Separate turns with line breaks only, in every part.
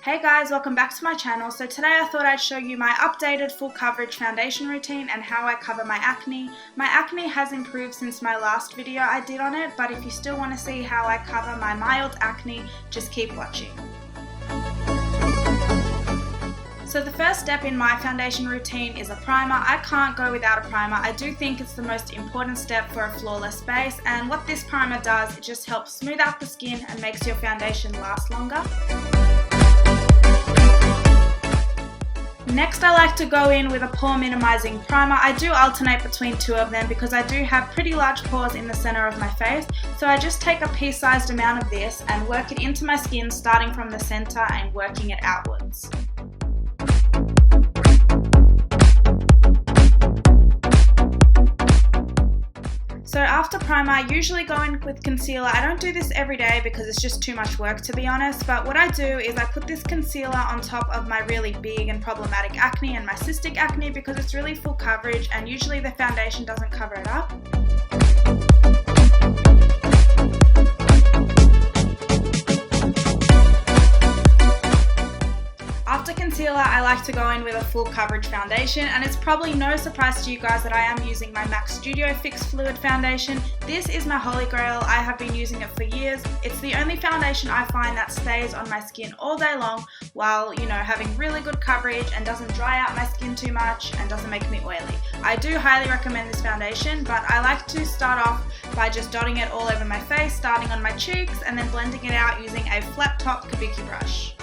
Hey guys, welcome back to my channel. So today I thought I'd show you my updated full coverage foundation routine and how I cover my acne. My acne has improved since my last video I did on it, but if you still want to see how I cover my mild acne, just keep watching. So the first step in my foundation routine is a primer. I can't go without a primer. I do think it's the most important step for a flawless base, and what this primer does, it just helps smooth out the skin and makes your foundation last longer. Next, I like to go in with a pore minimizing primer. I do alternate between two of them because I do have pretty large pores in the center of my face. So I just take a pea-sized amount of this and work it into my skin, starting from the center and working it outwards. So after primer, I usually go in with concealer. I don't do this every day because it's just too much work, to be honest, but what I do is I put this concealer on top of my really big and problematic acne and my cystic acne because it's really full coverage and usually the foundation doesn't cover it up. After concealer, I like to go in with a full coverage foundation, and it's probably no surprise to you guys that I am using my MAC Studio Fix Fluid Foundation. This is my holy grail. I have been using it for years. It's the only foundation I find that stays on my skin all day long while, having really good coverage and doesn't dry out my skin too much and doesn't make me oily. I do highly recommend this foundation, but I like to start off by just dotting it all over my face, starting on my cheeks and then blending it out using a flat top kabuki brush.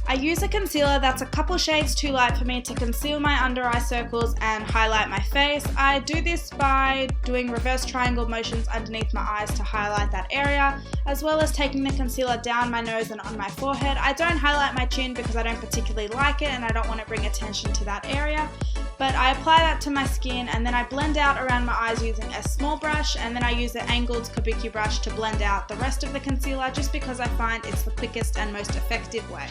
I use a concealer that's a couple shades too light for me to conceal my under eye circles and highlight my face. I do this by doing reverse triangle motions underneath my eyes to highlight that area, as well as taking the concealer down my nose and on my forehead. I don't highlight my chin because I don't particularly like it and I don't want to bring attention to that area. But I apply that to my skin and then I blend out around my eyes using a small brush, and then I use an angled kabuki brush to blend out the rest of the concealer just because I find it's the quickest and most effective way.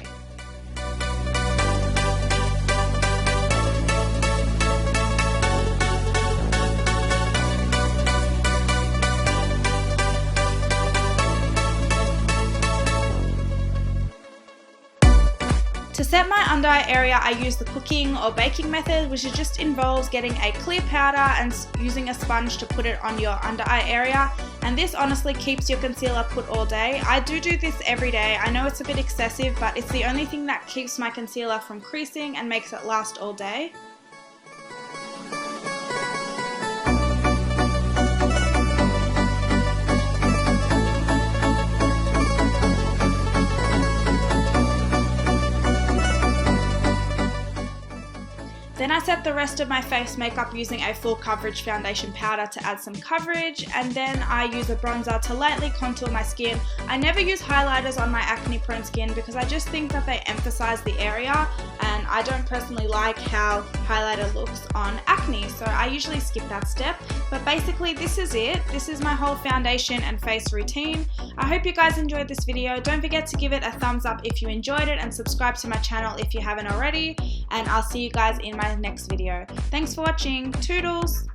To set my under eye area, I use the cooking or baking method, which just involves getting a clear powder and using a sponge to put it on your under eye area. And this honestly keeps your concealer put all day. I do this every day. I know it's a bit excessive, but it's the only thing that keeps my concealer from creasing and makes it last all day. Then I set the rest of my face makeup using a full coverage foundation powder to add some coverage, and then I use a bronzer to lightly contour my skin. I never use highlighters on my acne prone skin because I just think that they emphasize the area and I don't personally like how highlighter looks on acne, so I usually skip that step. But basically this is it. This is my whole foundation and face routine. I hope you guys enjoyed this video. Don't forget to give it a thumbs up if you enjoyed it and subscribe to my channel if you haven't already, and I'll see you guys in my next video. Thanks for watching. Toodles!